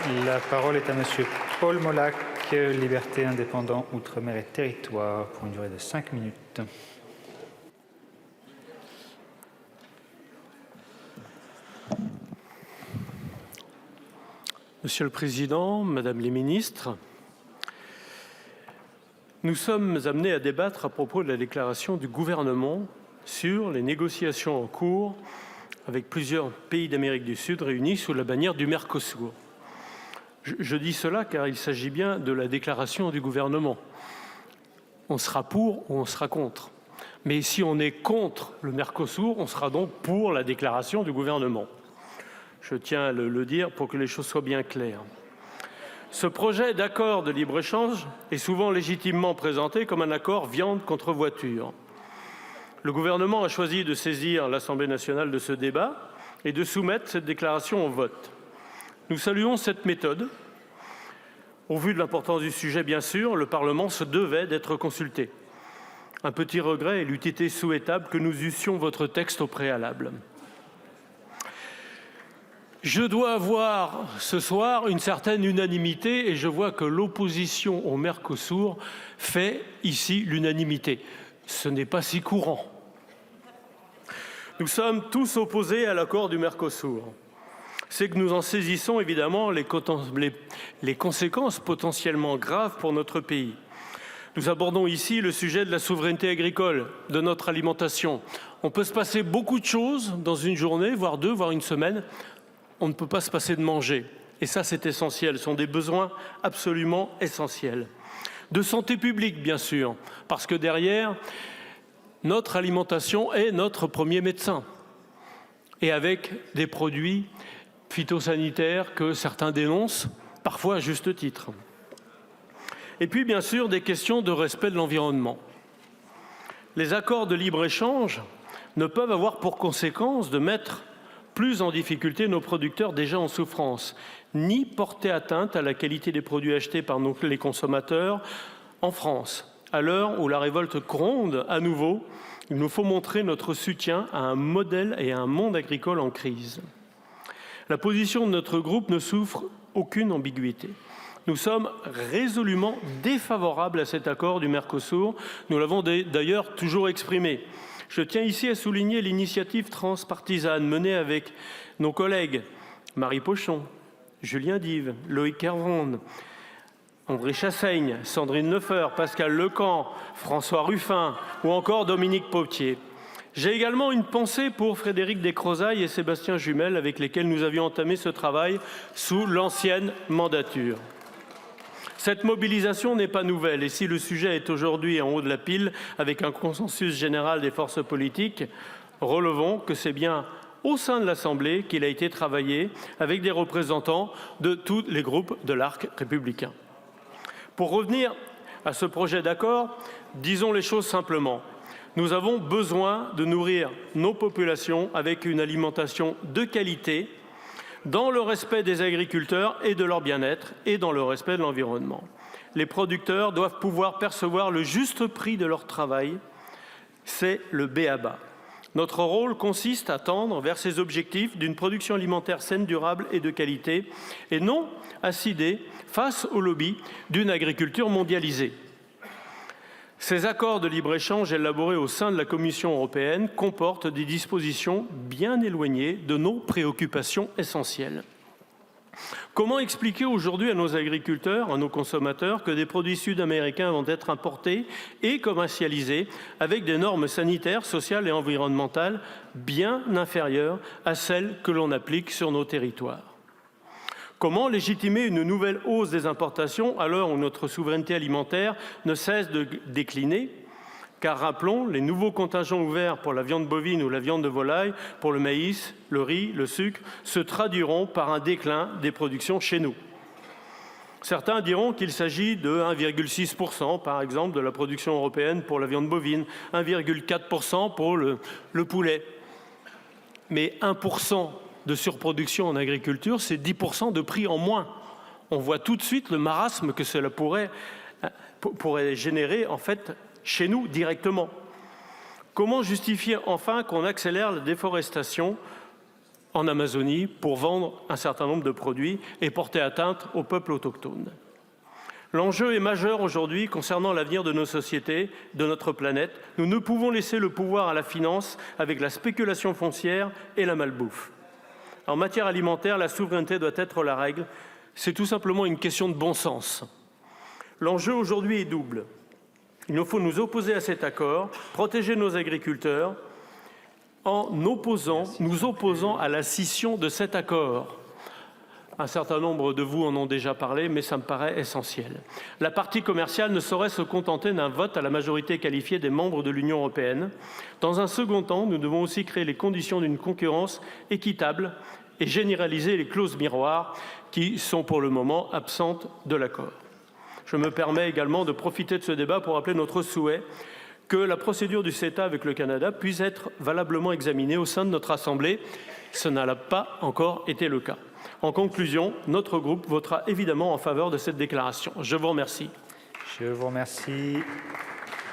La parole est à Monsieur Paul Molac, Liberté, Indépendants, Outre-mer et Territoires, pour une durée de 5 minutes. Monsieur le Président, Madame les ministres, nous sommes amenés à débattre à propos de la déclaration du gouvernement sur les négociations en cours avec plusieurs pays d'Amérique du Sud réunis sous la bannière du Mercosur. Je dis cela car il s'agit bien de la déclaration du gouvernement. On sera pour ou on sera contre. Mais si on est contre le Mercosur, on sera donc pour la déclaration du gouvernement. Je tiens à le dire pour que les choses soient bien claires. Ce projet d'accord de libre-échange est souvent légitimement présenté comme un accord viande contre voiture. Le gouvernement a choisi de saisir l'Assemblée nationale de ce débat et de soumettre cette déclaration au vote. Nous saluons cette méthode. Au vu de l'importance du sujet, bien sûr, le Parlement se devait d'être consulté. Un petit regret, il eût été souhaitable que nous eussions votre texte au préalable. Je dois avoir ce soir une certaine unanimité et je vois que l'opposition au Mercosur fait ici l'unanimité. Ce n'est pas si courant. Nous sommes tous opposés à l'accord du Mercosur. C'est que nous en saisissons évidemment les conséquences potentiellement graves pour notre pays. Nous abordons ici le sujet de la souveraineté agricole, de notre alimentation. On peut se passer beaucoup de choses dans une journée, voire deux, voire une semaine. On ne peut pas se passer de manger. Et ça, c'est essentiel. Ce sont des besoins absolument essentiels. De santé publique, bien sûr, parce que derrière, notre alimentation est notre premier médecin. Et avec des produits phytosanitaires que certains dénoncent, parfois à juste titre. Et puis, bien sûr, des questions de respect de l'environnement. Les accords de libre-échange ne peuvent avoir pour conséquence de mettre plus en difficulté nos producteurs déjà en souffrance, ni porter atteinte à la qualité des produits achetés par les consommateurs en France. À l'heure où la révolte gronde à nouveau, il nous faut montrer notre soutien à un modèle et à un monde agricole en crise. La position de notre groupe ne souffre aucune ambiguïté. Nous sommes résolument défavorables à cet accord du Mercosur. Nous l'avons d'ailleurs toujours exprimé. Je tiens ici à souligner l'initiative transpartisane menée avec nos collègues Marie Pochon, Julien Dive, Loïc Kervonde, André Chassaigne, Sandrine Neuffer, Pascal Lecamp, François Ruffin ou encore Dominique Potier. J'ai également une pensée pour Frédéric Descrozaille et Sébastien Jumel avec lesquels nous avions entamé ce travail sous l'ancienne mandature. Cette mobilisation n'est pas nouvelle et si le sujet est aujourd'hui en haut de la pile avec un consensus général des forces politiques, relevons que c'est bien au sein de l'Assemblée qu'il a été travaillé avec des représentants de tous les groupes de l'arc républicain. Pour revenir à ce projet d'accord, disons les choses simplement. Nous avons besoin de nourrir nos populations avec une alimentation de qualité, dans le respect des agriculteurs et de leur bien-être et dans le respect de l'environnement. Les producteurs doivent pouvoir percevoir le juste prix de leur travail. C'est le b.a.-ba. Notre rôle consiste à tendre vers ces objectifs d'une production alimentaire saine, durable et de qualité, et non à céder face au lobby d'une agriculture mondialisée. Ces accords de libre-échange élaborés au sein de la Commission européenne comportent des dispositions bien éloignées de nos préoccupations essentielles. Comment expliquer aujourd'hui à nos agriculteurs, à nos consommateurs, que des produits sud-américains vont être importés et commercialisés avec des normes sanitaires, sociales et environnementales bien inférieures à celles que l'on applique sur nos territoires ? Comment légitimer une nouvelle hausse des importations à l'heure où notre souveraineté alimentaire ne cesse de décliner ? Car rappelons, les nouveaux contingents ouverts pour la viande bovine ou la viande de volaille, pour le maïs, le riz, le sucre, se traduiront par un déclin des productions chez nous. Certains diront qu'il s'agit de 1,6% par exemple de la production européenne pour la viande bovine, 1,4% pour le poulet. Mais 1% de surproduction en agriculture, c'est 10% de prix en moins. On voit tout de suite le marasme que cela pourrait générer en fait chez nous directement. Comment justifier enfin qu'on accélère la déforestation en Amazonie pour vendre un certain nombre de produits et porter atteinte aux peuples autochtones. L'enjeu est majeur aujourd'hui concernant l'avenir de nos sociétés, de notre planète. Nous ne pouvons laisser le pouvoir à la finance avec la spéculation foncière et la malbouffe. En matière alimentaire, la souveraineté doit être la règle. C'est tout simplement une question de bon sens. L'enjeu aujourd'hui est double. Il nous faut nous opposer à cet accord, protéger nos agriculteurs, en nous opposant à la scission de cet accord. Un certain nombre de vous en ont déjà parlé, mais ça me paraît essentiel. La partie commerciale ne saurait se contenter d'un vote à la majorité qualifiée des membres de l'Union européenne. Dans un second temps, nous devons aussi créer les conditions d'une concurrence équitable et généraliser les clauses miroirs qui sont pour le moment absentes de l'accord. Je me permets également de profiter de ce débat pour rappeler notre souhait que la procédure du CETA avec le Canada puisse être valablement examinée au sein de notre Assemblée. Ce n'a pas encore été le cas. En conclusion, notre groupe votera évidemment en faveur de cette déclaration. Je vous remercie. Je vous remercie.